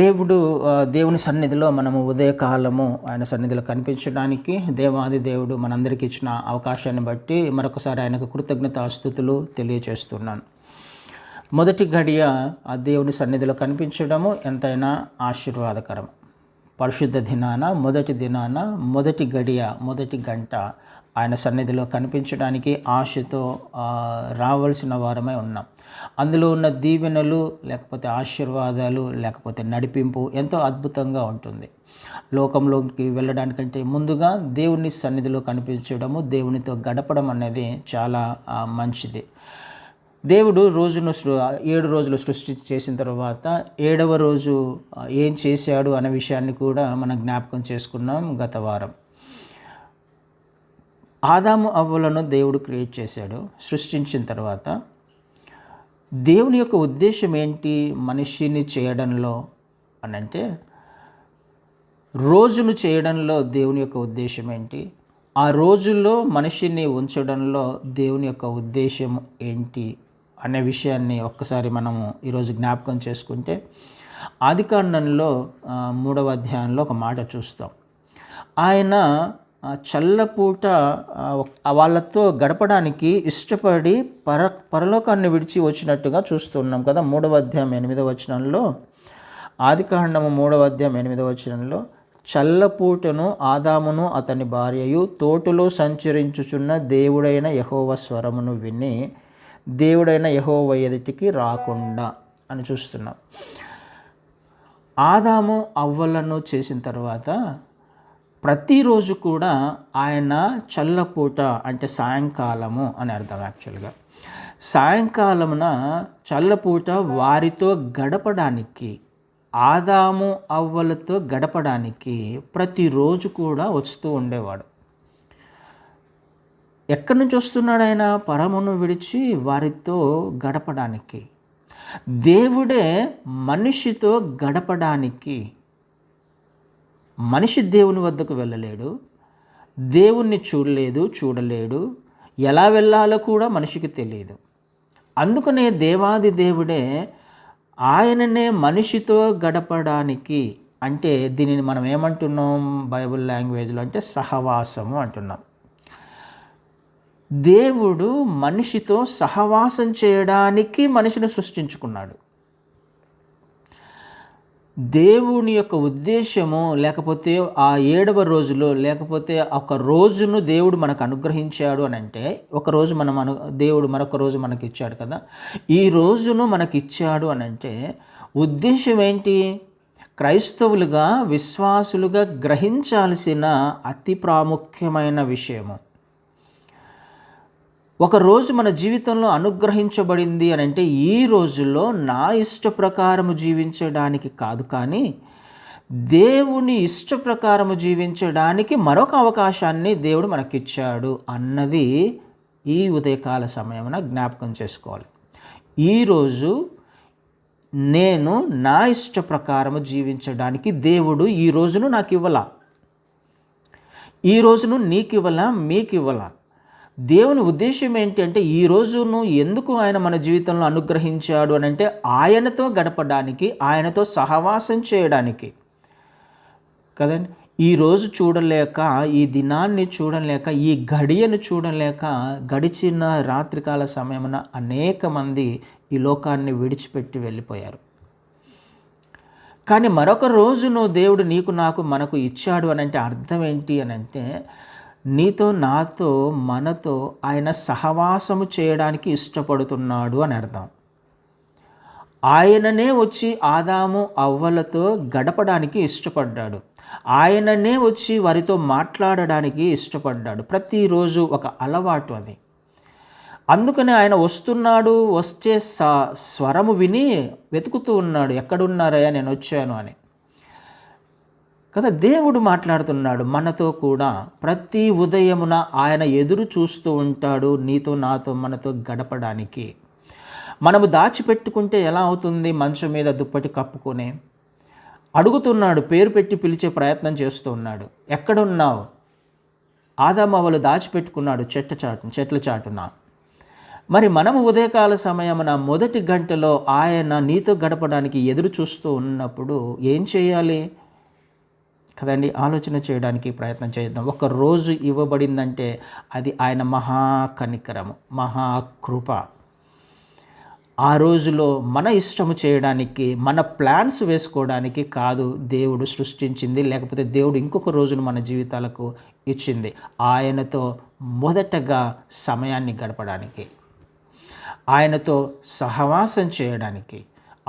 దేవుడు దేవుని సన్నిధిలో మనము ఉదయకాలము ఆయన సన్నిధిలో కనిపించడానికి దేవాది దేవుడు మనందరికీ ఇచ్చిన అవకాశాన్ని బట్టి మరొకసారి ఆయనకు కృతజ్ఞతాస్తుతులు తెలియజేస్తున్నాను. మొదటి గడియ ఆ దేవుని సన్నిధిలో కనిపించడము ఎంతైనా ఆశీర్వాదకరం. పరిశుద్ధ దినాన మొదటి గడియ మొదటి గంట ఆయన సన్నిధిలో కనిపించడానికి ఆశతో రావాల్సిన వారమై ఉన్నాం. అందులో ఉన్న దీవెనలు లేకపోతే ఆశీర్వాదాలు లేకపోతే నడిపింపు ఎంతో అద్భుతంగా ఉంటుంది. లోకంలోకి వెళ్ళడానికంటే ముందుగా దేవుని సన్నిధిలో కనిపించడము, దేవునితో గడపడం అనేది చాలా మంచిది. దేవుడు 7 రోజులు సృష్టి చేసిన తర్వాత 7వ రోజు ఏం చేశాడు అనే విషయాన్ని కూడా మనం జ్ఞాపకం చేసుకున్నాం గత వారం. ఆదాము అవ్వలను దేవుడు క్రియేట్ చేశాడు. సృష్టించిన తర్వాత దేవుని యొక్క ఉద్దేశం ఏంటి మనిషిని చేయడంలో అని అంటే, రోజును చేయడంలో దేవుని యొక్క ఉద్దేశం ఏంటి, ఆ రోజుల్లో మనిషిని ఉంచడంలో దేవుని యొక్క ఉద్దేశం ఏంటి అనే విషయాన్ని ఒక్కసారి మనము ఈరోజు జ్ఞాపకం చేసుకుంటే, ఆదికాండంలో 3వ అధ్యాయంలో ఒక మాట చూస్తాం. ఆయన చల్లపూట వాళ్ళతో గడపడానికి ఇష్టపడి పరలోకాన్ని విడిచి వచ్చినట్టుగా చూస్తున్నాం కదా. 3వ అధ్యాయం 8వ వచనంలో, ఆదికాండము 3వ అధ్యాయం 8వ వచనంలో, చల్లపూటను ఆదామును అతని భార్యయు తోటలో సంచరించుచున్న దేవుడైన యెహోవా స్వరమును విని దేవుడైన యెహోవా ఎదుటికి రాకుండా అని చూస్తున్నాం. ఆదాము అవ్వలను చేసిన తర్వాత ప్రతిరోజు కూడా ఆయన చల్లపూట అంటే సాయంకాలము అని అర్థం. యాక్చువల్గా సాయంకాలమున చల్లపూట వారితో గడపడానికి, ఆదాము అవ్వలతో గడపడానికి ప్రతిరోజు కూడా వస్తూ ఉండేవాడు. ఎక్కడి నుంచి వస్తున్నాడు ఆయన? పరమును విడిచి వారితో గడపడానికి. దేవుడే మనిషితో గడపడానికి. మనిషి దేవుని వద్దకు వెళ్ళలేడు, దేవుణ్ణి చూడలేడు, ఎలా వెళ్ళాలో కూడా మనిషికి తెలియదు. అందుకనే దేవాది దేవుడే ఆయననే మనిషితో గడపడానికి, అంటే దీనిని మనం ఏమంటున్నాం బైబిల్ లాంగ్వేజ్లో అంటే సహవాసము అంటున్నాం. దేవుడు మనిషితో సహవాసం చేయడానికి మనిషిని సృష్టించుకున్నాడు. దేవుని యొక్క ఉద్దేశము లేకపోతే ఆ 7వ రోజులో లేకపోతే ఒక రోజును దేవుడు మనకు అనుగ్రహించాడు అని అంటే, ఒకరోజు దేవుడు మరొక రోజు మనకి ఇచ్చాడు కదా. ఈ రోజును మనకి ఇచ్చాడు అని అంటే ఉద్దేశం ఏంటి? క్రైస్తవులుగా విశ్వాసులుగా గ్రహించాల్సిన అతి ప్రాముఖ్యమైన విషయము. ఒకరోజు మన జీవితంలో అనుగ్రహించబడింది అని అంటే ఈ రోజుల్లో నా ఇష్ట ప్రకారము జీవించడానికి కాదు, కానీ దేవుని ఇష్ట ప్రకారము జీవించడానికి మరొక అవకాశాన్ని దేవుడు మనకిచ్చాడు అన్నది ఈ ఉదయకాల సమయమున జ్ఞాపకం చేసుకోవాలి. ఈరోజు నేను నా ఇష్ట ప్రకారము జీవించడానికి దేవుడు ఈ రోజును నాకు ఇవ్వాల, ఈ రోజును నీకు ఇవ్వాల, మీకు ఇవ్వాల. దేవుని ఉద్దేశం ఏంటి అంటే, ఈ రోజును ఎందుకు ఆయన మన జీవితంలో అనుగ్రహించాడు అని అంటే ఆయనతో గడపడానికి, ఆయనతో సహవాసం చేయడానికి కదండి. ఈరోజు చూడలేక, ఈ దినాన్ని చూడలేక, ఈ గడియను చూడలేక గడిచిన రాత్రికాల సమయమున అనేక మంది ఈ లోకాన్ని విడిచిపెట్టి వెళ్ళిపోయారు. కానీ మరొక రోజును దేవుడు నీకు నాకు మనకు ఇచ్చాడు అని అంటే అర్థం ఏంటి అని అంటే, నీతో నాతో మనతో ఆయన సహవాసము చేయడానికి ఇష్టపడుతున్నాడు అని అర్థం. ఆయననే వచ్చి ఆదాము అవ్వలతో గడపడానికి ఇష్టపడ్డాడు. ఆయననే వచ్చి వారితో మాట్లాడడానికి ఇష్టపడ్డాడు. ప్రతిరోజు ఒక అలవాటు అది. అందుకనే ఆయన వస్తున్నాడు, వచ్చే స్వరము విని వెతుకుతూ ఉన్నాడు, ఎక్కడున్నారయ్యా నేను వచ్చాను అని కదా. దేవుడు మాట్లాడుతున్నాడు మనతో కూడా. ప్రతి ఉదయమున ఆయన ఎదురు చూస్తూ ఉంటాడు నీతో నాతో మనతో గడపడానికి. మనము దాచిపెట్టుకుంటే ఎలా అవుతుంది? మంచం మీద దుప్పటి కప్పుకొని అడుగుతున్నాడు, పేరు పెట్టి పిలిచే ప్రయత్నం చేస్తూ ఉన్నాడు. ఎక్కడున్నావు? ఆదాము అవ్వలు దాచిపెట్టుకున్నాడు చెట్ల చాటున. మరి మనము ఉదయకాల సమయమున మొదటి గంటలో ఆయన నీతో గడపడానికి ఎదురు చూస్తూ ఉన్నప్పుడు ఏం చేయాలి కదండి? ఆలోచన చేయడానికి ప్రయత్నం చేద్దాం. ఒక రోజు ఇవ్వబడిందంటే అది ఆయన మహాకనికరము, మహాకృప. ఆ రోజులో మన ఇష్టము చేయడానికి, మన ప్లాన్స్ వేసుకోవడానికి కాదు దేవుడు సృష్టించింది, లేకపోతే దేవుడు ఇంకొక రోజును మన జీవితాలకు ఇచ్చింది. ఆయనతో మొదటగా సమయాన్ని గడపడానికి, ఆయనతో సహవాసం చేయడానికి,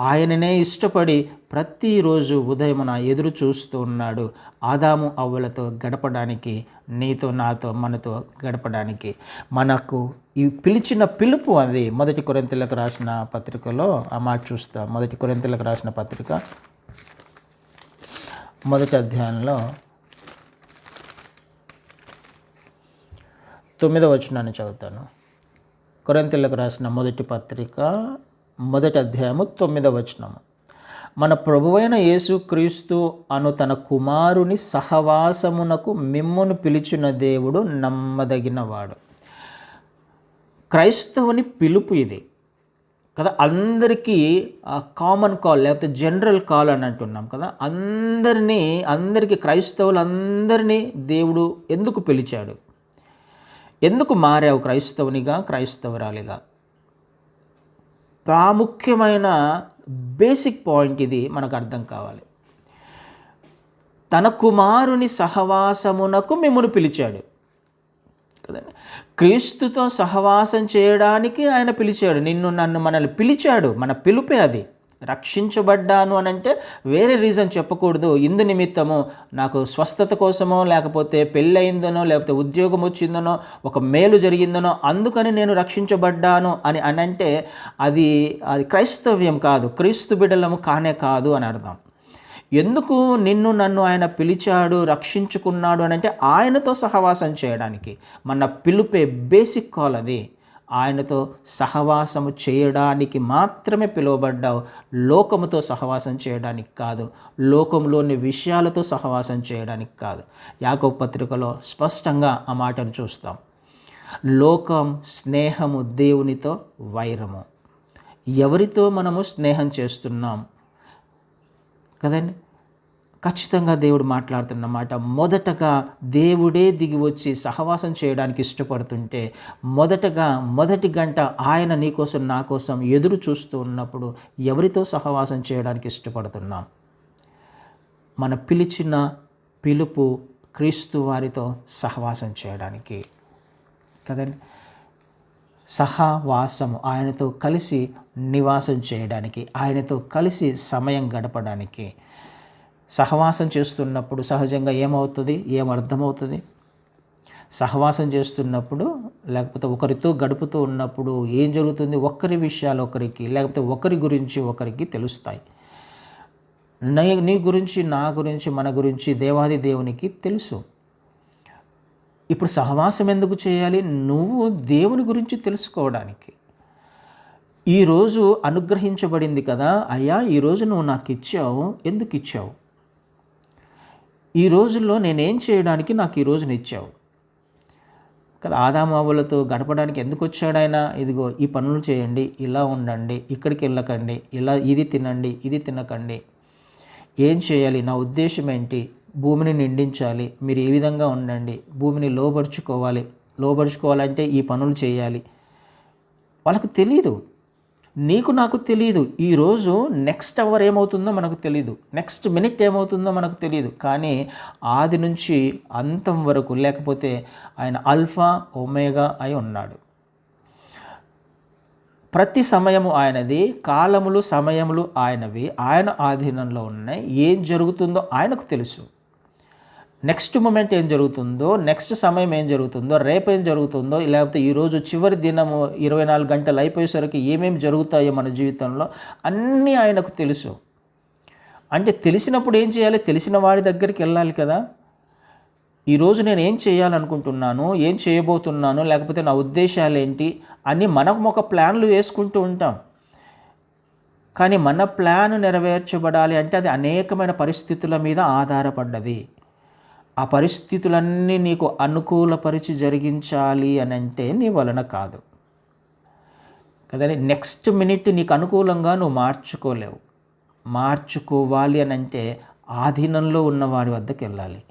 ఆయననే ఇష్టపడి ప్రతిరోజు ఉదయమున ఎదురు చూస్తూ ఉన్నాడు. ఆదాము అవ్వలతో గడపడానికి, నీతో నాతో మనతో గడపడానికి. మనకు ఈ పిలిచిన పిలుపు అది. 1 కొరింథీయులకు రాసిన పత్రికలో ఆ మాట చూస్తాం. 1 కొరింథీయులకు రాసిన పత్రిక 1వ అధ్యాయంలో 9వ వచనాన్ని చదువుతాను. కొరింథీయులకు రాసిన మొదటి పత్రిక 1వ అధ్యాయము 9వ వచనము. మన ప్రభువైన యేసుక్రీస్తు అను తన కుమారుని సహవాసమునకు మిమ్మును పిలిచిన దేవుడు నమ్మదగినవాడు. క్రైస్తవుని పిలుపు ఇది కదా. అందరికీ కామన్ కాల్, లేకపోతే జనరల్ కాల్ అని అంటున్నాం కదా. అందరికీ క్రైస్తవులందరినీ దేవుడు ఎందుకు పిలిచాడు? ఎందుకు మారావు క్రైస్తవునిగా, క్రైస్తవురాలిగా? ప్రాముఖ్యమైన బేసిక్ పాయింట్ ఇది మనకు అర్థం కావాలి. తన కుమారుని సహవాసమునకు మిమ్మును పిలిచాడు కదండి. క్రీస్తుతో సహవాసం చేయడానికి ఆయన పిలిచాడు. నిన్ను నన్ను మనల్ని పిలిచాడు. మన పిలుపే అది. రక్షించబడ్డాను అని అంటే వేరే రీజన్ చెప్పకూడదు. ఇందు నిమిత్తము నాకు స్వస్థత కోసమో, లేకపోతే పెళ్ళయిందనో, లేకపోతే ఉద్యోగం వచ్చిందనో, ఒక మేలు జరిగిందనో అందుకని నేను రక్షించబడ్డాను అని అంటే అది క్రైస్తవ్యం కాదు, క్రీస్తు బిడ్డలము కానే కాదు అని అర్థం. ఎందుకు నిన్ను నన్ను ఆయన పిలిచాడు, రక్షించుకున్నాడు అని అంటే ఆయనతో సహవాసం చేయడానికి. మన పిలుపే బేసిక్ కాల్ అది. ఆయనతో సహవాసము చేయడానికి మాత్రమే పిలువబడ్డావు, లోకముతో సహవాసం చేయడానికి కాదు, లోకంలోని విషయాలతో సహవాసం చేయడానికి కాదు. యాకోబు పత్రికలో స్పష్టంగా ఆ మాటను చూస్తాం. లోకం స్నేహము, దేవునితో వైరము. ఎవరితో మనము స్నేహం చేస్తున్నాం కదండి? ఖచ్చితంగా దేవుడు మాట్లాడుతున్న మాట. మొదటగా దేవుడే దిగి వచ్చి సహవాసం చేయడానికి ఇష్టపడుతుంటే, మొదటి గంట ఆయన నీకోసం నా కోసం ఎదురు చూస్తూ ఉన్నప్పుడు ఎవరితో సహవాసం చేయడానికి ఇష్టపడుతున్నాం? మన పిలిచిన పిలుపు క్రీస్తు వారితో సహవాసం చేయడానికి కదండి. సహవాసము, ఆయనతో కలిసి నివాసం చేయడానికి, ఆయనతో కలిసి సమయం గడపడానికి. సహవాసం చేస్తున్నప్పుడు సహజంగా ఏమర్థమవుతుంది? సహవాసం చేస్తున్నప్పుడు, లేకపోతే ఒకరితో గడుపుతూ ఉన్నప్పుడు ఏం జరుగుతుంది? ఒకరి విషయాలు ఒకరికి, లేకపోతే ఒకరి గురించి ఒకరికి తెలుస్తాయి. నీ గురించి, నా గురించి, మన గురించి దేవాది దేవునికి తెలుసు. ఇప్పుడు సహవాసం ఎందుకు చేయాలి? నువ్వు దేవుని గురించి తెలుసుకోవడానికి. ఈరోజు అనుగ్రహించబడింది కదా, అయ్యా ఈరోజు నువ్వు నాకు ఇచ్చావు, ఎందుకు ఇచ్చావు? ఈ రోజుల్లో నేనేం చేయడానికి నాకు ఈ రోజున ఇచ్చావు కదా. ఆదాము అవ్వలతో గడపడానికి ఎందుకు వచ్చాడు ఆయన? ఇదిగో ఈ పనులు చేయండి, ఇలా ఉండండి, ఇక్కడికి వెళ్ళకండి, ఇలా ఇది తినండి, ఇది తినకండి. ఏం చేయాలి? నా ఉద్దేశం ఏంటి? భూమిని నిండించాలి, మీరు ఈ విధంగా ఉండండి, భూమిని లోబరుచుకోవాలంటే ఈ పనులు చేయాలి. వాళ్ళకు తెలియదు, నీకు నాకు తెలియదు. ఈరోజు నెక్స్ట్ అవర్ ఏమవుతుందో మనకు తెలియదు, నెక్స్ట్ మినిట్ ఏమవుతుందో మనకు తెలియదు. కానీ ఆది నుంచి అంతం వరకు, లేకపోతే ఆయన ఆల్ఫా ఒమేగా అయి ఉన్నాడు. ప్రతి సమయము ఆయనది, కాలములు సమయములు ఆయనవి, ఆయన ఆధీనంలో ఉన్నాయి. ఏం జరుగుతుందో ఆయనకు తెలుసు. నెక్స్ట్ మూమెంట్ ఏం జరుగుతుందో, నెక్స్ట్ సమయం ఏం జరుగుతుందో, రేపేం జరుగుతుందో, లేకపోతే ఈరోజు చివరి దినము 24 గంటలు అయిపోయేసరికి ఏమేమి జరుగుతాయో మన జీవితంలో అన్నీ ఆయనకు తెలుసు. అంటే తెలిసినప్పుడు ఏం చేయాలి? తెలిసిన వాడి దగ్గరికి వెళ్ళాలి కదా. ఈరోజు నేను ఏం చేయాలనుకుంటున్నాను, ఏం చేయబోతున్నాను, లేకపోతే నా ఉద్దేశాలు ఏంటి అని మనం ఒక ప్లాన్లు వేసుకుంటూ ఉంటాం. కానీ మన ప్లాన్ నెరవేర్చబడాలి అంటే అది అనేకమైన పరిస్థితుల మీద ఆధారపడ్డది. ఆ పరిస్థితులన్నీ నీకు అనుకూలపరిచి జరిగించాలి అని అంటే నీ వలన కాదు. కదండి. నెక్స్ట్ మినిట్ నీకు అనుకూలంగా నువ్వు మార్చుకోలేవు. మార్చుకోవాలి అని అంటే ఆధీనంలో ఉన్నవాడి వద్దకు వెళ్ళాలి.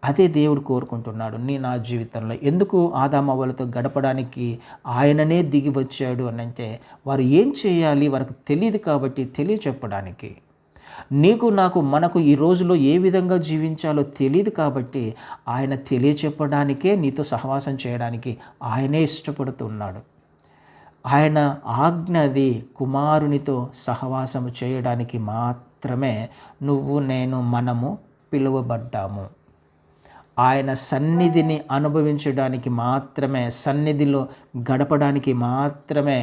అదే దేవుడు కోరుకుంటున్నాడు నా జీవితంలో. ఎందుకు ఆదామవ్వలతో గడపడానికి ఆయననే దిగి వచ్చాడు అని అంటే, వారు ఏం చేయాలి వారికి తెలియదు కాబట్టి తెలియచెప్పడానికి. నీకు నాకు మనకు ఈ రోజులో ఏ విధంగా జీవించాలో తెలియదు కాబట్టి ఆయన తెలియచెప్పడానికే నీతో సహవాసం చేయడానికి ఆయనే ఇష్టపడుతున్నాడు. ఆయన ఆజ్ఞ అది కుమారునితో సహవాసం చేయడానికి మాత్రమే నువ్వు నేను మనము పిలువబడ్డాము. ఆయన సన్నిధిని అనుభవించడానికి మాత్రమే, సన్నిధిలో గడపడానికి మాత్రమే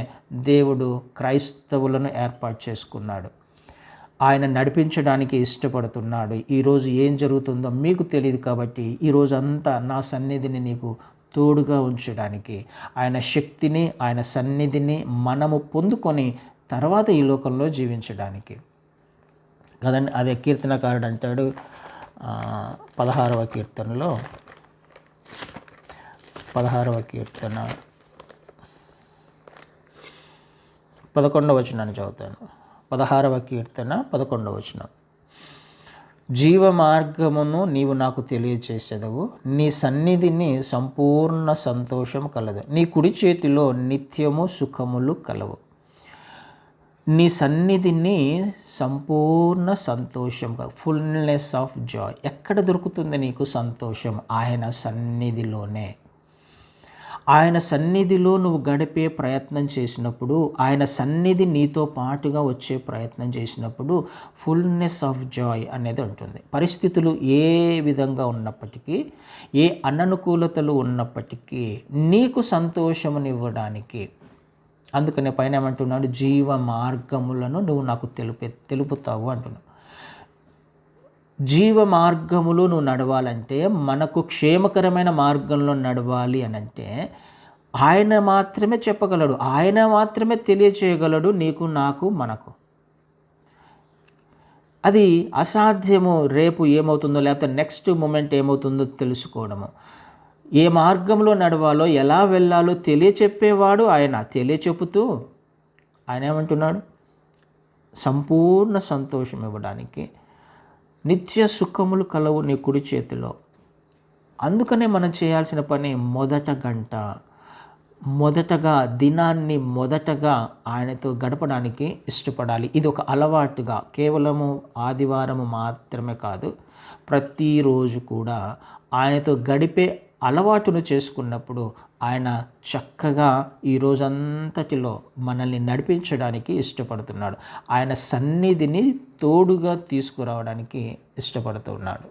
దేవుడు క్రైస్తవులను ఏర్పాటు చేసుకున్నాడు. ఆయన నడిపించడానికి ఇష్టపడుతున్నాడు. ఈరోజు ఏం జరుగుతుందో మీకు తెలియదు కాబట్టి ఈరోజంతా నా సన్నిధిని నీకు తోడుగా ఉంచడానికి, ఆయన శక్తిని ఆయన సన్నిధిని మనము పొందుకొని తర్వాత ఈ లోకంలో జీవించడానికి కదండి. అదే కీర్తనకారుడు అంటాడు 16వ కీర్తనలో 11వ వచనాన్ని చదువుతాను. 16వ కీర్తన 11వ వచనం. జీవ మార్గమును నీవు నాకు తెలియచేసేదవు, నీ సన్నిధిని సంపూర్ణ సంతోషం కలదు, నీ కుడి చేతిలో నిత్యము సుఖములు కలవు. నీ సన్నిధిని సంపూర్ణ సంతోషం, ఫుల్నెస్ ఆఫ్ జాయ్. ఎక్కడ దొరుకుతుంది నీకు సంతోషం? ఆయన సన్నిధిలోనే. ఆయన సన్నిధిలో నువ్వు గడిపే ప్రయత్నం చేసినప్పుడు, ఆయన సన్నిధి నీతో పాటుగా వచ్చే ప్రయత్నం చేసినప్పుడు ఫుల్నెస్ ఆఫ్ జాయ్ అనేది ఉంటుంది. పరిస్థితులు ఏ విధంగా ఉన్నప్పటికీ, ఏ అననుకూలతలు ఉన్నప్పటికీ నీకు సంతోషమునివ్వడానికి, అందుకనే పైన ఏమంటున్నాడు, జీవ మార్గములను నువ్వు నాకు తెలుపుతావు అంటున్నావు. జీవ మార్గములు నువ్వు నడవాలంటే, మనకు క్షేమకరమైన మార్గంలో నడవాలి అని అంటే ఆయన మాత్రమే చెప్పగలడు, ఆయన మాత్రమే తెలియచేయగలడు నీకు నాకు మనకు. అది అసాధ్యము. రేపు ఏమవుతుందో లేకపోతే నెక్స్ట్ మూమెంట్ ఏమవుతుందో తెలుసుకోవడము. ఏ మార్గంలో నడవాలో ఎలా వెళ్ళాలో తెలియచెప్పేవాడు ఆయన. తెలియచెప్పుతూ ఆయన ఏమంటున్నాడు, సంపూర్ణ సంతోషం ఇవ్వడానికి, నిత్య సుఖములు కలవు నీ కుడి చేతిలో. అందుకనే మనం చేయాల్సిన పని మొదటగా దినాన్ని ఆయనతో గడపడానికి ఇష్టపడాలి. ఇది ఒక అలవాటుగా, కేవలము ఆదివారము మాత్రమే కాదు, ప్రతిరోజు కూడా ఆయనతో గడిపే అలవాటును చేసుకున్నప్పుడు ఆయన చక్కగా ఈ రోజంతటిలో మనల్ని నడిపించడానికి ఇష్టపడుతున్నాడు. ఆయన సన్నిధిని తోడుగా తీసుకురావడానికి ఇష్టపడుతున్నాడు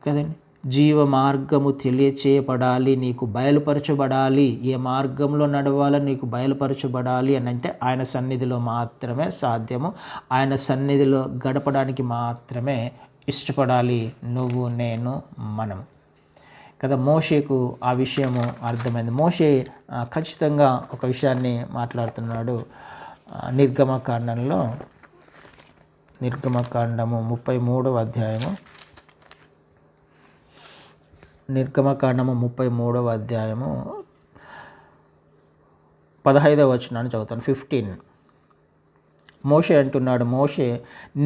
కదండి. జీవ మార్గము తెలియచేయబడాలి, నీకు బయలుపరచబడాలి. ఏ మార్గంలో నడవాలో నీకు బయలుపరచబడాలి అని అంటే ఆయన సన్నిధిలో మాత్రమే సాధ్యము. ఆయన సన్నిధిలో గడపడానికి మాత్రమే ఇష్టపడాలి నువ్వు నేను మనం కదా. మోషేకు ఆ విషయము అర్థమైంది. మోషే ఖచ్చితంగా ఒక విషయాన్ని మాట్లాడుతున్నాడు. నిర్గమకాండము 33వ అధ్యాయము, నిర్గమకాండము 33వ అధ్యాయము 15వ వచనాన్ని చదువుతాను. 15. మోషే అంటున్నాడు, మోషే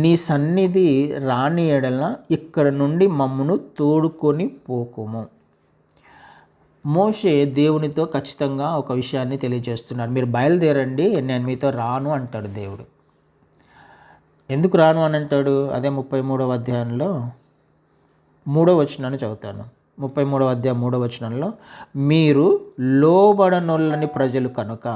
నీ సన్నిధి రాని ఎడల ఇక్కడ నుండి మమ్మును తోడుకొని పోకుము. మోషే దేవునితో ఖచ్చితంగా ఒక విషయాన్ని తెలియజేస్తున్నాడు. మీరు బయలుదేరండి, నేను మీతో రాను అంటాడు దేవుడు. ఎందుకు రాను అని అంటాడు? అదే 33వ అధ్యాయంలో 3వ వచనాన్ని చదువుతాను. 33వ అధ్యాయం 3వ వచనంలో, మీరు లోబడనొల్లని ప్రజలు కనుక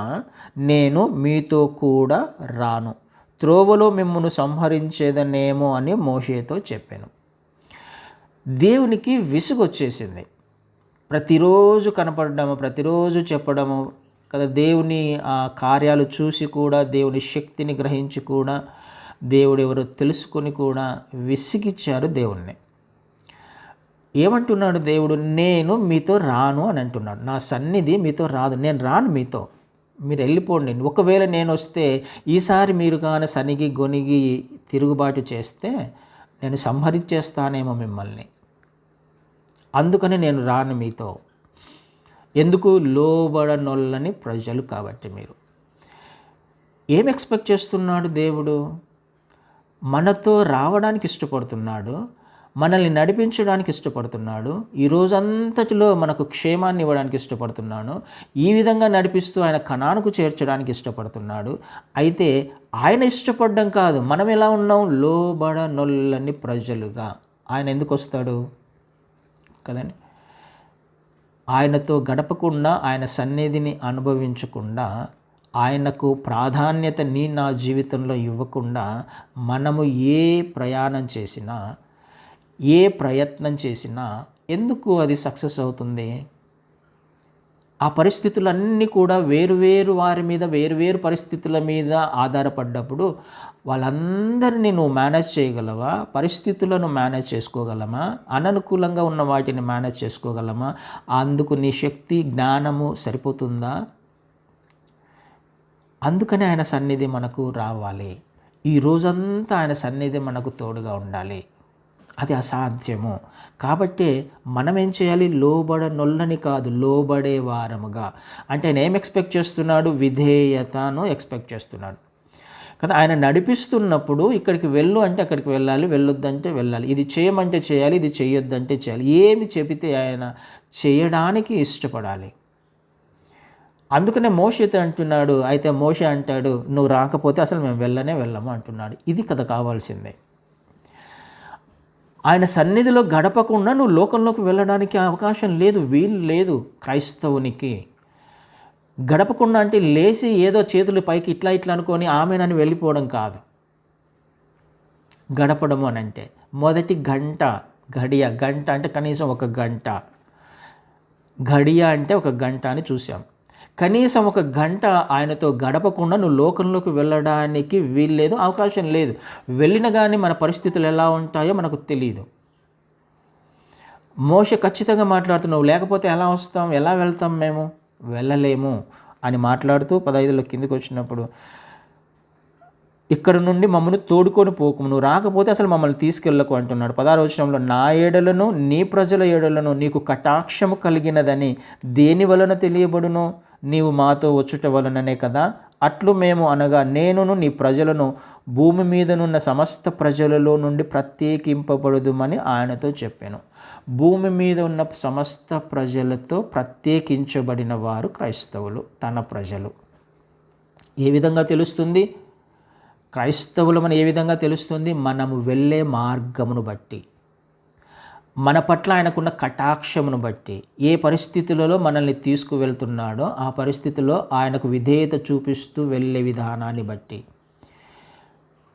నేను మీతో కూడా రాను, త్రోవలో మిమ్మును సంహరించేదనేమో అని మోషేతో చెప్పాను. దేవునికి విసుగొచ్చేసింది. ప్రతిరోజు కనపడము, ప్రతిరోజు చెప్పడము కదా, దేవుని ఆ కార్యాలు చూసి కూడా, దేవుని శక్తిని గ్రహించి కూడా, దేవుడు ఎవరో తెలుసుకొని కూడా విసిగిచ్చారు దేవుణ్ణి. ఏమంటున్నాడు దేవుడు? నేను మీతో రాను అని అంటున్నాడు. నా సన్నిధి మీతో రాదు, నేను రాను మీతో, మీరు వెళ్ళిపోండి. ఒకవేళ నేను వస్తే ఈసారి మీరు కానీ సనిగి గొనిగి తిరుగుబాటు చేస్తే నేను సంహరించేస్తానేమో మిమ్మల్ని, అందుకని నేను రాను మీతో. ఎందుకు? లోబడనొల్లని ప్రజలు కాబట్టి. మీరు ఏం ఎక్స్పెక్ట్ చేస్తున్నాడు దేవుడు? మనతో రావడానికి ఇష్టపడుతున్నాడు, మనల్ని నడిపించడానికి ఇష్టపడుతున్నాడు, ఈ రోజంతటిలో మనకు క్షేమాన్ని ఇవ్వడానికి ఇష్టపడుతున్నాడు, ఈ విధంగా నడిపిస్తూ ఆయన కనానుకు చేర్చడానికి ఇష్టపడుతున్నాడు. అయితే ఆయన ఇష్టపడడం కాదు, మనం ఎలా ఉన్నాం? లోబడనొల్లని ప్రజలుగా. ఆయన ఎందుకు వస్తాడు కదండి? ఆయనతో గడపకుండా, ఆయన సన్నిధిని అనుభవించకుండా, ఆయనకు ప్రాధాన్యత నా జీవితంలో ఇవ్వకుండా మనము ఏ ప్రయాణం చేసినా, ఏ ప్రయత్నం చేసినా ఎందుకు అది సక్సెస్ అవుతుంది? ఆ పరిస్థితులన్నీ కూడా వేరు వారి మీద, వేరు పరిస్థితుల మీద ఆధారపడ్డప్పుడు వాళ్ళందరినీ నువ్వు మేనేజ్ చేయగలవా? పరిస్థితులను మేనేజ్ చేసుకోగలమా? అననుకూలంగా ఉన్న వాటిని మేనేజ్ చేసుకోగలమా? అందుకు నీ శక్తి, జ్ఞానము సరిపోతుందా? అందుకని ఆయన సన్నిధి మనకు రావాలి. ఈ రోజంతా ఆయన సన్నిధి మనకు తోడుగా ఉండాలి. అది అసాధ్యము. కాబట్టి మనం ఏం చేయాలి? లోబడనొల్లని కాదు, లోబడే వారముగా. అంటే ఆయన ఏం ఎక్స్పెక్ట్ చేస్తున్నాడు? విధేయతను ఎక్స్పెక్ట్ చేస్తున్నాడు కదా. ఆయన నడిపిస్తున్నప్పుడు ఇక్కడికి వెళ్ళు అంటే అక్కడికి వెళ్ళాలి, వెళ్ళొద్దంటే వెళ్ళాలి, ఇది చేయమంటే చేయాలి, ఇది చేయొద్దంటే చేయాలి. ఏమి చెబితే ఆయన చేయడానికి ఇష్టపడాలి. అందుకనే మోషేతో అంటున్నాడు. అయితే మోషే అంటాడు, నువ్వు రాకపోతే అసలు మేము వెళ్ళము అంటున్నాడు. ఇది కదా కావాల్సిందే. ఆయన సన్నిధిలో గడపకుండా నువ్వు లోకంలోకి వెళ్ళడానికి అవకాశం లేదు, వీలు లేదు. క్రైస్తవునికి గడపకుండా అంటే లేచి ఏదో చేతులు పైకి ఇట్లా అనుకొని ఆమెనని వెళ్ళిపోవడం కాదు. గడపడము అని అంటే మొదటి గడియ గంట అంటే కనీసం ఒక గంట, గడియ అంటే ఒక గంట అని చూసాం. కనీసం ఒక గంట ఆయనతో గడపకుండా నువ్వు లోకంలోకి వెళ్ళడానికి వీల్లేదు, అవకాశం లేదు. వెళ్ళిన కానీ మన పరిస్థితులు ఎలా ఉంటాయో మనకు తెలియదు. మోషే ఖచ్చితంగా మాట్లాడుతున్నావు, లేకపోతే ఎలా వస్తాం, ఎలా వెళ్తాం, మేము వెళ్ళలేము అని మాట్లాడుతూ 15లో కిందికి వచ్చినప్పుడు, ఇక్కడ నుండి మమ్మల్ని తోడుకొని పోకు, నువ్వు రాకపోతే అసలు మమ్మల్ని తీసుకెళ్ళకు అంటున్నాడు. 16వ వచనంలో, నా ఏడలను నీ ప్రజల ఏడలను నీకు కటాక్షము కలిగినదని దేని వలన తెలియబడును? నీవు మాతో వచ్చుట వలననే కదా. అట్లు మేము అనగా నేనును నీ ప్రజలను భూమి మీదనున్న సమస్త ప్రజలలో నుండి ప్రత్యేకింపబడుదుమని ఆయనతో చెప్పాను. భూమి మీద ఉన్న సమస్త ప్రజలతో ప్రత్యేకించబడిన వారు క్రైస్తవులు, తన ప్రజలు. ఏ విధంగా తెలుస్తుంది? క్రైస్తవులమని ఏ విధంగా తెలుస్తుంది? మనము వెళ్ళే మార్గమును బట్టి, మన పట్ల ఆయనకున్న కటాక్షమును బట్టి, ఏ పరిస్థితులలో మనల్ని తీసుకువెళ్తున్నాడో ఆ పరిస్థితిలో ఆయనకు విధేయత చూపిస్తూ వెళ్ళే విధానాన్ని బట్టి,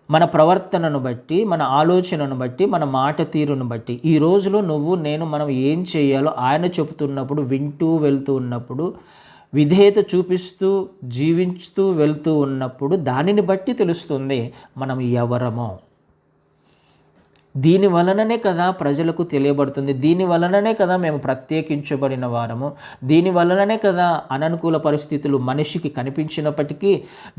మన ప్రవర్తనను బట్టి, మన ఆలోచనను బట్టి, మన మాట తీరును బట్టి, ఈ రోజులో నువ్వు నేను మనం ఏం చేయాలో ఆయన చెబుతున్నప్పుడు వింటూ వెళ్తూ ఉన్నప్పుడు, విధేయత చూపిస్తూ జీవిస్తూ వెళ్తూ ఉన్నప్పుడు దానిని బట్టి తెలుస్తుంది మనం ఎవరమో. దీని వలననే కదా ప్రజలకు తెలియబడుతుంది, దీని వలననే కదా మేము ప్రత్యేకించబడిన వారము, దీని వలననే కదా అననుకూల పరిస్థితులు మనిషికి కనిపించినప్పటికీ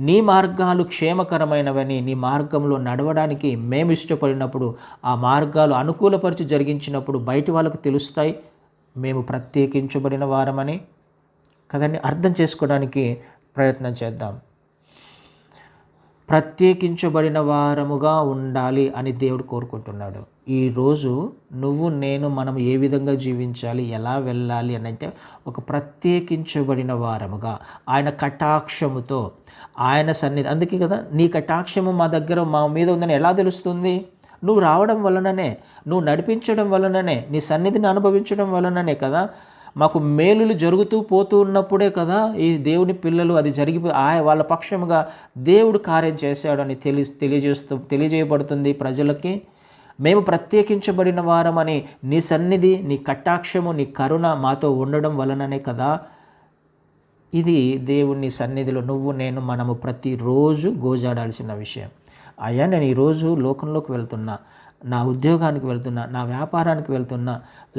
నీ మార్గాలు క్షేమకరమైనవని, నీ మార్గంలో నడవడానికి మేము ఇష్టపడినప్పుడు, ఆ మార్గాలు అనుకూలపరిచి జరిగించినప్పుడు బయటి వాళ్ళకు తెలుస్తాయి మేము ప్రత్యేకించబడిన వారమని కదండి. అర్థం చేసుకోవడానికి ప్రయత్నం చేద్దాం. ప్రత్యేకించబడిన వారముగా ఉండాలి అని దేవుడు కోరుకుంటున్నాడు. ఈరోజు నువ్వు నేను మనం ఏ విధంగా జీవించాలి, ఎలా వెళ్ళాలి అని అంటే ఒక ప్రత్యేకించబడిన వారముగా, ఆయన కటాక్షముతో, ఆయన సన్నిధి. అందుకే కదా నీ కటాక్షము మా మీద ఉందని ఎలా తెలుస్తుంది? నువ్వు రావడం వలననే, నువ్వు నడిపించడం వలననే, నీ సన్నిధిని అనుభవించడం వలననే కదా. మాకు మేలులు జరుగుతూ పోతూ ఉన్నప్పుడే కదా ఈ దేవుని పిల్లలు అది వాళ్ళ పక్షముగా దేవుడు కార్యం చేశాడని తెలియజేయబడుతుంది ప్రజలకి. మేము ప్రత్యేకించబడిన వారమని నీ సన్నిధి, నీ కటాక్షము, నీ కరుణ మాతో ఉండడం వలననే కదా. ఇది దేవుని సన్నిధిలో నువ్వు నేను మనము ప్రతిరోజు గోజాడాల్సిన విషయం. అయ్యా నేను ఈరోజు లోకంలోకి వెళ్తున్నా, నా ఉద్యోగానికి వెళ్తున్నా, నా వ్యాపారానికి వెళ్తున్నా,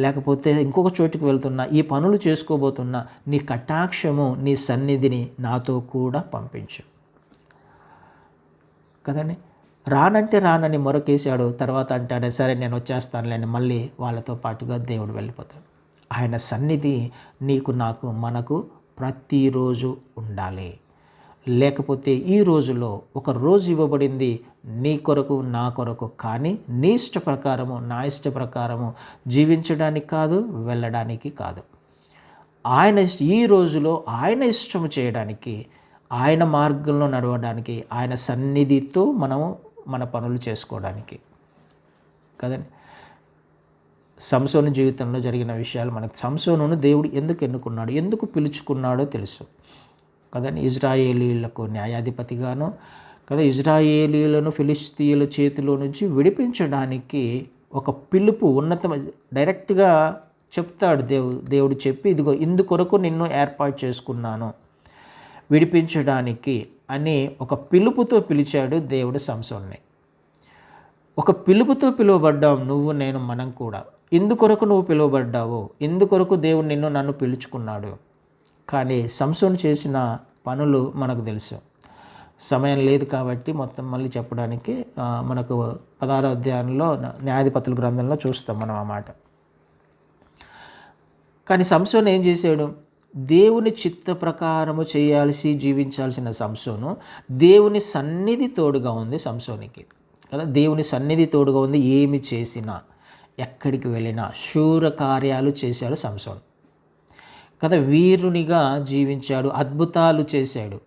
లేకపోతే ఇంకొక చోటికి వెళ్తున్నా, ఈ పనులు చేసుకోబోతున్నా, నీ కటాక్షము, నీ సన్నిధిని నాతో కూడా పంపించు కదండి. రానంటే రానని మొరకేశాడు, తర్వాత అంటాడే సరే నేను వచ్చేస్తానులేని మళ్ళీ వాళ్ళతో పాటుగా దేవుడు వెళ్ళిపోతాడు. ఆయన సన్నిధి నీకు, నాకు, మనకు ప్రతిరోజు ఉండాలి. లేకపోతే ఈ రోజులో ఒక రోజు ఇవ్వబడింది నీ కొరకు, నా కొరకు, కానీ నీ ఇష్ట ప్రకారము, నా ఇష్ట ప్రకారము జీవించడానికి కాదు, వెళ్ళడానికి కాదు. ఈ రోజులో ఆయన ఇష్టము చేయడానికి, ఆయన మార్గంలో నడవడానికి, ఆయన సన్నిధితో మనము మన పనులు చేసుకోవడానికి కదండి. సంసోను జీవితంలో జరిగిన విషయాలు మనకు, సంసోనును దేవుడు ఎందుకు ఎన్నుకున్నాడు, ఎందుకు పిలుచుకున్నాడో తెలుసు కదండి. ఇజ్రాయేలీలకు న్యాయాధిపతిగాను కదా, ఇజ్రాయేలీలను ఫిలిస్తీయుల చేతిలో నుంచి విడిపించడానికి ఒక పిలుపు, డైరెక్ట్గా చెప్తాడు దేవుడు చెప్పి, ఇదిగో ఇందుకొరకు నిన్ను ఏర్పాటు చేసుకున్నాను విడిపించడానికి అని ఒక పిలుపుతో పిలిచాడు దేవుడు సంసోన్ని. ఒక పిలుపుతో పిలువబడ్డావు నువ్వు, నేను, మనం కూడా. ఇందుకొరకు నువ్వు పిలువబడ్డావు, ఇందుకొరకు దేవుడు నన్ను పిలుచుకున్నాడు. కానీ సంసోను చేసిన పనులు మనకు తెలుసు. సమయం లేదు కాబట్టి మొత్తం మళ్ళీ చెప్పడానికి మనకు 16వ అధ్యాయంలో న్యాయాధిపతుల గ్రంథంలో చూస్తాం మనం ఆ మాట. కానీ సంసోను ఏం చేశాడు? దేవుని చిత్త ప్రకారము జీవించాల్సిన సంసోను, దేవుని సన్నిధి తోడుగా ఉంది సంసోనికి కదా. దేవుని సన్నిధి తోడుగా ఉంది. ఏమి చేసినా, ఎక్కడికి వెళ్ళినా శూర కార్యాలు చేశాడు సంసోను కదా. వీరునిగా జీవించాడు, అద్భుతాలు చేశాడు.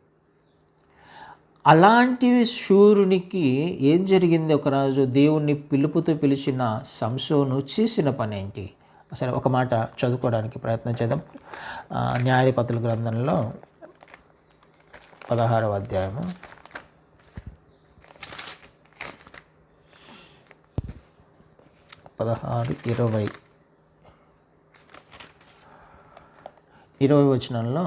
అలాంటి శూరునికి ఏం జరిగింది? ఒకరోజు దేవుణ్ణి పిలుపుతో పిలిచిన సంసోను చేసిన పని ఏంటి? సరే, ఒక మాట చదువుకోవడానికి ప్రయత్నం చేద్దాం. న్యాయాధిపతుల గ్రంథంలో 16వ అధ్యాయము 16-20 వచనంలో,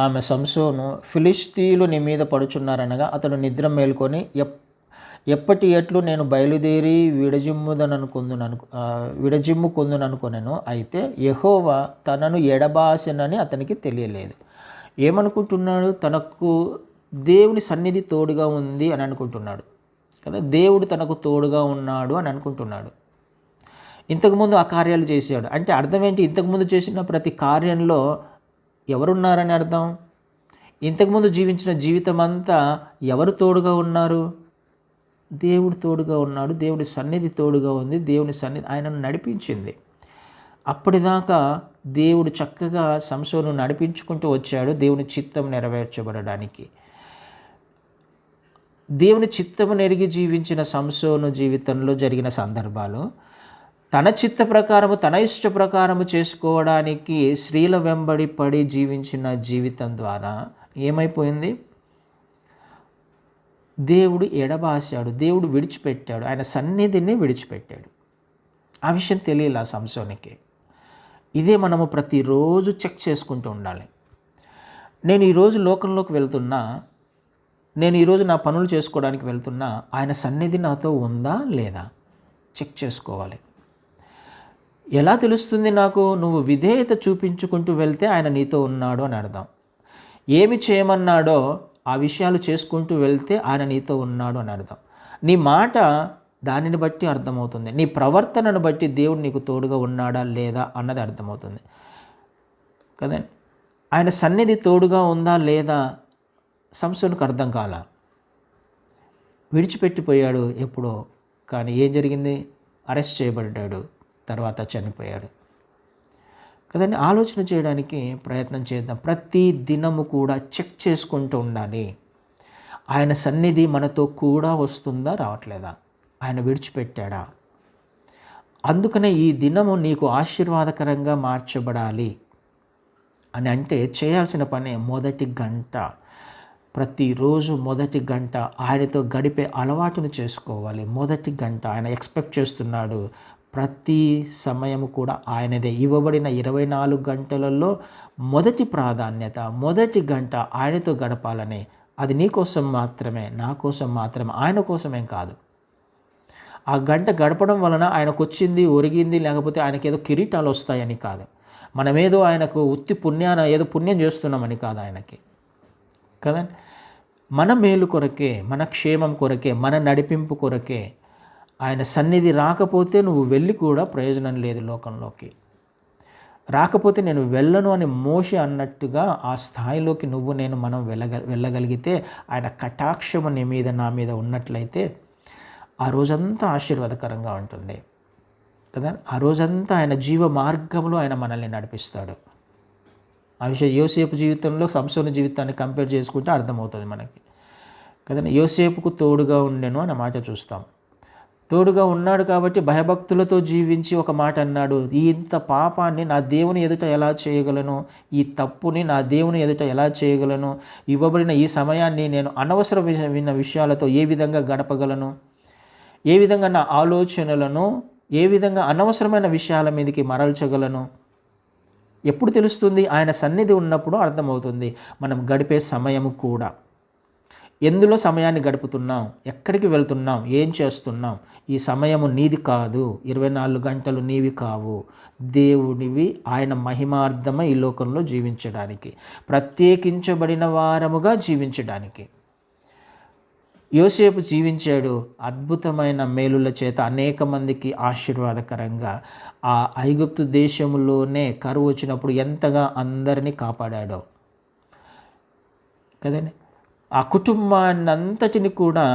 ఆమె సంసోను, ఫిలిష్తీయులు నీ మీద పడుచున్నారనగా అతడు నిద్ర మేల్కొని, ఎప్పటి ఎట్లు నేను బయలుదేరి విడజిమ్ముకొందుననుకొనెను. అయితే యెహోవా తనను ఎడబాసెనని అతనికి తెలియలేదు. ఏమనుకుంటున్నాడు? తనకు దేవుని సన్నిధి తోడుగా ఉంది అని అనుకుంటున్నాడు కదా. దేవుడు తనకు తోడుగా ఉన్నాడు అని అనుకుంటున్నాడు. ఇంతకుముందు ఆ కార్యాలు చేశాడు అంటే అర్థం ఏంటి? ఇంతకుముందు చేసిన ప్రతి కార్యంలో ఎవరున్నారని అర్థం. ఇంతకుముందు జీవించిన జీవితం అంతా ఎవరు తోడుగా ఉన్నారు? దేవుడు తోడుగా ఉన్నాడు. దేవుడి సన్నిధి తోడుగా ఉంది. దేవుని సన్నిధి ఆయనను నడిపించింది. అప్పటిదాకా దేవుడు చక్కగా సంసోను నడిపించుకుంటూ వచ్చాడు దేవుని చిత్తం నెరవేర్చబడడానికి. దేవుని చిత్తము నెరిగి జీవించిన సంసోను జీవితంలో జరిగిన సందర్భాలు, తన చిత్త ప్రకారము, తన ఇష్ట ప్రకారము చేసుకోవడానికి స్త్రీల వెంబడి పడి జీవించిన జీవితం ద్వారా ఏమైపోయింది? దేవుడు ఎడబాసాడు, దేవుడు విడిచిపెట్టాడు, ఆయన సన్నిధిని విడిచిపెట్టాడు. ఆ విషయం తెలియలా సంసోనికి. ఇదే మనము ప్రతిరోజు చెక్ చేసుకుంటూ ఉండాలి. నేను ఈరోజు లోకంలోకి వెళ్తున్నా, నేను ఈరోజు నా పనులు చేసుకోవడానికి వెళ్తున్నా, ఆయన సన్నిధి నాతో ఉందా లేదా చెక్ చేసుకోవాలి. ఎలా తెలుస్తుంది నాకు? నువ్వు విధేయత చూపించుకుంటూ వెళ్తే ఆయన నీతో ఉన్నాడు అని అర్థం. ఏమి చేయమన్నాడో ఆ విషయాలు చేసుకుంటూ వెళ్తే ఆయన నీతో ఉన్నాడు అని అర్థం. నీ మాట దానిని బట్టి అర్థమవుతుంది. నీ ప్రవర్తనను బట్టి దేవుడు నీకు తోడుగా ఉన్నాడా లేదా అన్నది అర్థమవుతుంది కదండి. ఆయన సన్నిధి తోడుగా ఉందా లేదా సంసోనుకు అర్థం కాల. విడిచిపెట్టిపోయాడు ఎప్పుడో. కానీ ఏం జరిగింది? అరెస్ట్ చేయబడ్డాడు, తర్వాత చనిపోయాడు కదండి. ఆలోచన చేయడానికి ప్రయత్నం చేద్దాం. ప్రతి దినము కూడా చెక్ చేసుకుంటూ ఉండాలి. ఆయన సన్నిధి మనతో కూడా వస్తుందా, రావట్లేదా, ఆయన విడిచిపెట్టాడా. అందుకనే ఈ దినము నీకు ఆశీర్వాదకరంగా మార్చబడాలి అని అంటే చేయాల్సిన పని మొదటి గంట, ప్రతిరోజు మొదటి గంట ఆయనతో గడిపే అలవాటును చేసుకోవాలి. మొదటి గంట ఆయన ఎక్స్పెక్ట్ చేస్తున్నాడు. ప్రతి సమయము కూడా ఆయనదే. ఇవ్వబడిన 24 గంటలలో మొదటి ప్రాధాన్యత, మొదటి గంట ఆయనతో గడపాలని. అది నీ కోసం మాత్రమే, నా కోసం మాత్రమే, ఆయన కోసమేం కాదు. ఆ గంట గడపడం వలన ఆయనకు వచ్చింది, ఒరిగింది, లేకపోతే ఆయనకి ఏదో కిరీటాలు వస్తాయని కాదు. మనమేదో ఆయనకు ఉత్తి ఏదో పుణ్యం చేస్తున్నామని కాదు ఆయనకి కదండి. మన మేలు కొరకే, మన క్షేమం కొరకే, మన నడిపింపు కొరకే. ఆయన సన్నిధి రాకపోతే నువ్వు వెళ్ళి కూడా ప్రయోజనం లేదు లోకంలోకి. రాకపోతే నేను వెళ్ళను అని మోషే అన్నట్టుగా ఆ స్థాయిలోకి నువ్వు నేను మనం వెళ్ళగలిగితే, ఆయన కటాక్షము నీ మీద నా మీద ఉన్నట్లయితే ఆ రోజంతా ఆశీర్వాదకరంగా ఉంటుంది కదా. ఆ రోజంతా ఆయన జీవ మార్గంలో ఆయన మనల్ని నడిపిస్తాడు. ఆ విషయం యోసేపు జీవితంలో సంసోను జీవితాన్ని కంపేర్ చేసుకుంటే అర్థమవుతుంది మనకి కదండి. యోసేపుకు తోడుగా ఉండెను అన్న మాట చూస్తాం. తోడుగా ఉన్నాడు కాబట్టి భయభక్తులతో జీవించి ఒక మాట అన్నాడు, ఇంత పాపాన్ని నా దేవుని ఎదుట ఎలా చేయగలను, ఈ తప్పుని నా దేవుని ఎదుట ఎలా చేయగలను, ఇవ్వబడిన ఈ సమయాన్ని నేను అనవసరమైన విషయాలతో ఏ విధంగా గడపగలను, ఏ విధంగా నా ఆలోచనలను ఏ విధంగా అనవసరమైన విషయాల మీదకి మరల్చగలను. ఎప్పుడు తెలుస్తుంది? ఆయన సన్నిధి ఉన్నప్పుడు అర్థమవుతుంది. మనం గడిపే సమయము కూడా, ఎందులో సమయాన్ని గడుపుతున్నాం, ఎక్కడికి వెళ్తున్నాం, ఏం చేస్తున్నాం, ఈ సమయము నీది కాదు, 24 గంటలు నీవి కావు, దేవునివి. ఆయన మహిమార్థమై ఈ లోకంలో జీవించడానికి, ప్రత్యేకించబడిన వారముగా జీవించడానికి. యోసేపు జీవించాడు. అద్భుతమైన మేలుల చేత అనేక మందికి ఆశీర్వాదకరంగా ఆ ఐగుప్తు దేశంలోనే కరువు వచ్చినప్పుడు ఎంతగా అందరినీ కాపాడాడో కదండి. ఆ కుటుంబాన్ని అంతటిని కూడా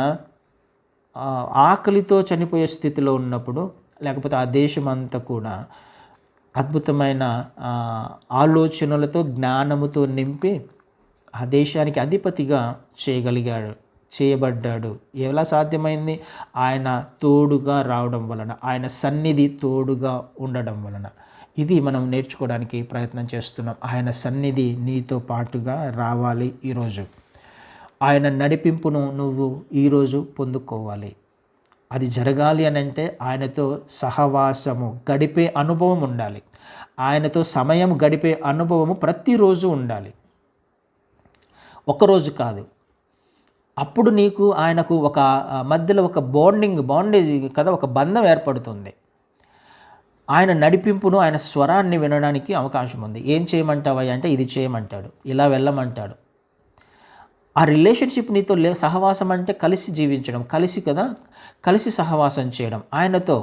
ఆకలితో చనిపోయే స్థితిలో ఉన్నప్పుడు, లేకపోతే ఆ దేశం అంతా కూడా అద్భుతమైన ఆలోచనలతో జ్ఞానముతో నింపి ఆ దేశానికి అధిపతిగా చేయబడ్డాడు. ఎలా సాధ్యమైంది? ఆయన తోడుగా రావడం వలన, ఆయన సన్నిధి తోడుగా ఉండడం వలన. ఇది మనం నేర్చుకోవడానికి ప్రయత్నం చేస్తున్నాం. ఆయన సన్నిధి నీతో పాటుగా రావాలి. ఈరోజు ఆయన నడిపింపును నువ్వు ఈరోజు పొందుకోవాలి. అది జరగాలి అని అంటే ఆయనతో సహవాసము గడిపే అనుభవం ఉండాలి. ఆయనతో సమయం గడిపే అనుభవము ప్రతిరోజు ఉండాలి, ఒక్కరోజు కాదు. అప్పుడు నీకు ఆయనకు ఒక మధ్యలో ఒక బాండేజ్ కదా, ఒక బంధం ఏర్పడుతుంది. ఆయన నడిపింపును, ఆయన స్వరాన్ని వినడానికి అవకాశం ఉంది. ఏం చేయమంటావా అంటే ఇది చేయమంటాడు, ఇలా వెళ్ళమంటాడు. ఆ రిలేషన్షిప్ నీతో సహవాసం అంటే కలిసి జీవించడం, కలిసి సహవాసం చేయడం ఆయనతో.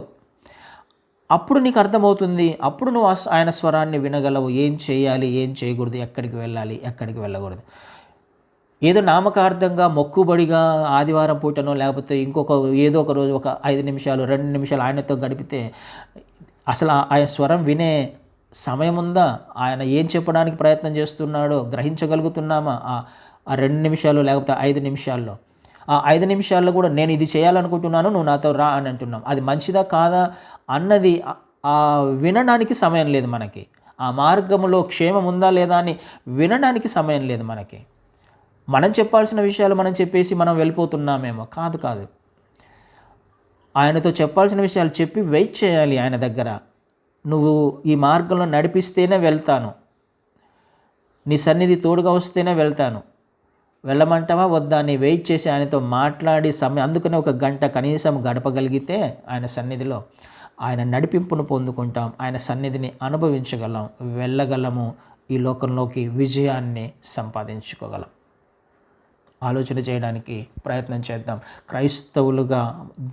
అప్పుడు నీకు అర్థమవుతుంది. అప్పుడు నువ్వు ఆయన స్వరాన్ని వినగలవు. ఏం చేయాలి, ఏం చేయకూడదు, ఎక్కడికి వెళ్ళాలి, ఎక్కడికి వెళ్ళకూడదు. ఏదో నామకార్థంగా మొక్కుబడిగా ఆదివారం పూటనో లేకపోతే ఏదో ఒక రోజు ఒక 5 నిమిషాలు 2 నిమిషాలు ఆయనతో గడిపితే అసలు ఆయన స్వరం వినే సమయం ఉందా? ఆయన ఏం చెప్పడానికి ప్రయత్నం చేస్తున్నాడో గ్రహించగలుగుతున్నామా? ఆ 2 నిమిషాలు లేకపోతే 5 నిమిషాల్లో, ఆ 5 నిమిషాల్లో కూడా నేను ఇది చేయాలనుకుంటున్నాను, నువ్వు నాతో రా అని అంటున్నాం. అది మంచిదా కాదా అన్నది వినడానికి సమయం లేదు మనకి. ఆ మార్గంలో క్షేమం ఉందా లేదా అని వినడానికి సమయం లేదు మనకి. మనం చెప్పాల్సిన విషయాలు మనం చెప్పేసి మనం వెళ్ళిపోతున్నామేమో. కాదు. ఆయనతో చెప్పాల్సిన విషయాలు చెప్పి వెయిట్ చేయాలి ఆయన దగ్గర. నువ్వు ఈ మార్గంలో నడిపిస్తేనే వెళ్తాను, నీ సన్నిధి తోడుగా వస్తేనే వెళ్తాను, వెళ్ళమంటావా వద్దా అని వెయిట్ చేసి ఆయనతో మాట్లాడి అందుకనే 1 గంట కనీసం గడపగలిగితే ఆయన సన్నిధిలో ఆయన నడిపింపును పొందుకుంటాం, ఆయన సన్నిధిని అనుభవించగలం, వెళ్ళగలము, ఈ లోకంలోకి విజయాన్ని సంపాదించుకోగలం. ఆలోచన చేయడానికి ప్రయత్నం చేద్దాం. క్రైస్తవులుగా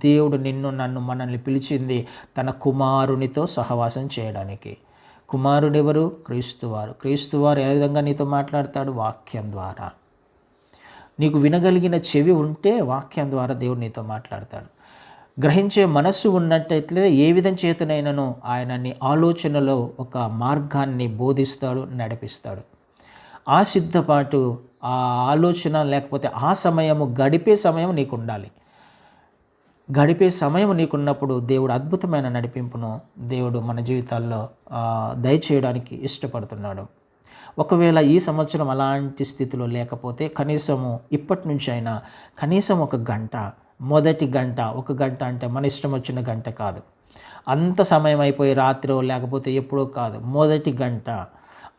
దేవుడు నన్ను మనల్ని పిలిచింది తన కుమారునితో సహవాసం చేయడానికి. కుమారుడు ఎవరు? క్రీస్తువారు. క్రీస్తువారు ఏ విధంగా నీతో మాట్లాడతాడు? వాక్యం ద్వారా. నీకు వినగలిగిన చెవి ఉంటే వాక్యం ద్వారా దేవుడు నీతో మాట్లాడతాడు. గ్రహించే మనస్సు ఉన్నట్టయితే ఏ విధం చేతనైనను ఆయన నీ ఆలోచనలో ఒక మార్గాన్ని బోధిస్తాడు, నడిపిస్తాడు. ఆ సిద్ధపాటు, ఆ ఆలోచన లేకపోతే ఆ సమయము గడిపే సమయం నీకు ఉండాలి. గడిపే సమయం నీకున్నప్పుడు దేవుడు అద్భుతమైన నడిపింపును దేవుడు మన జీవితాల్లో దయచేయడానికి ఇష్టపడుతున్నాడు. ఒకవేళ ఈ సంవత్సరం అలాంటి స్థితిలో లేకపోతే కనీసము ఇప్పటి నుంచి అయినా కనీసం 1 గంట, మొదటి గంట, 1 గంట అంటే మన ఇష్టం వచ్చిన గంట కాదు, అంత సమయం అయిపోయి రాత్రో లేకపోతే ఎప్పుడో కాదు, మొదటి గంట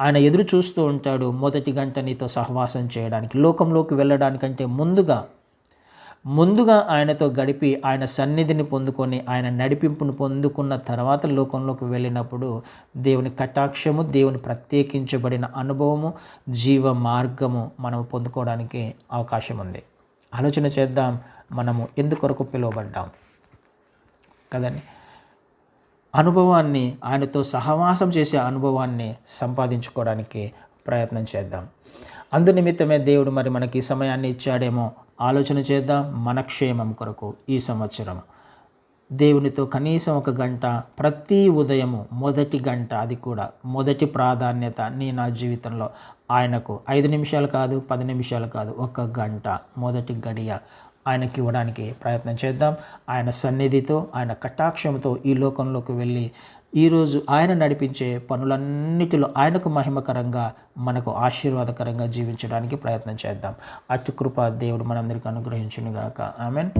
ఆయన ఎదురు చూస్తూ ఉంటాడు. మొదటి గంట నీతో సహవాసం చేయడానికి, లోకంలోకి వెళ్ళడానికంటే ముందుగా ఆయనతో గడిపి ఆయన సన్నిధిని పొందుకొని ఆయన నడిపింపును పొందుకున్న తర్వాత లోకంలోకి వెళ్ళినప్పుడు దేవుని కటాక్షము, దేవుని ప్రత్యేకించబడిన అనుభవము, జీవ మార్గము మనం పొందుకోవడానికి అవకాశం ఉంది. ఆలోచన చేద్దాం, మనము ఎందుకొరకు పిలువబడ్డాం కదండి. అనుభవాన్ని, ఆయనతో సహవాసం చేసే అనుభవాన్ని సంపాదించుకోవడానికి ప్రయత్నం చేద్దాం. అందునిమిత్తమే దేవుడు మరి మనకి ఈ సమయాన్ని ఇచ్చాడేమో ఆలోచన చేద్దాం. మన క్షేమం కొరకు ఈ సంవత్సరం దేవునితో కనీసం 1 గంట ప్రతి ఉదయము, మొదటి గంట, అది కూడా మొదటి ప్రాధాన్యత నా జీవితంలో ఆయనకు 5 నిమిషాలు కాదు, 10 నిమిషాలు కాదు, 1 గంట మొదటి గడియ ఆయనకి ఇవ్వడానికి ప్రయత్నం చేద్దాం. ఆయన సన్నిధితో, ఆయన కటాక్షంతో ఈ లోకంలోకి వెళ్ళి ఈరోజు ఆయన నడిపించే పనులన్నిటిలో ఆయనకు మహిమకరంగా, మనకు ఆశీర్వాదకరంగా జీవించడానికి ప్రయత్నం చేద్దాం. అటు కృప దేవుడు మనందరికీ అనుగ్రహించునుగాక. ఆమెన్.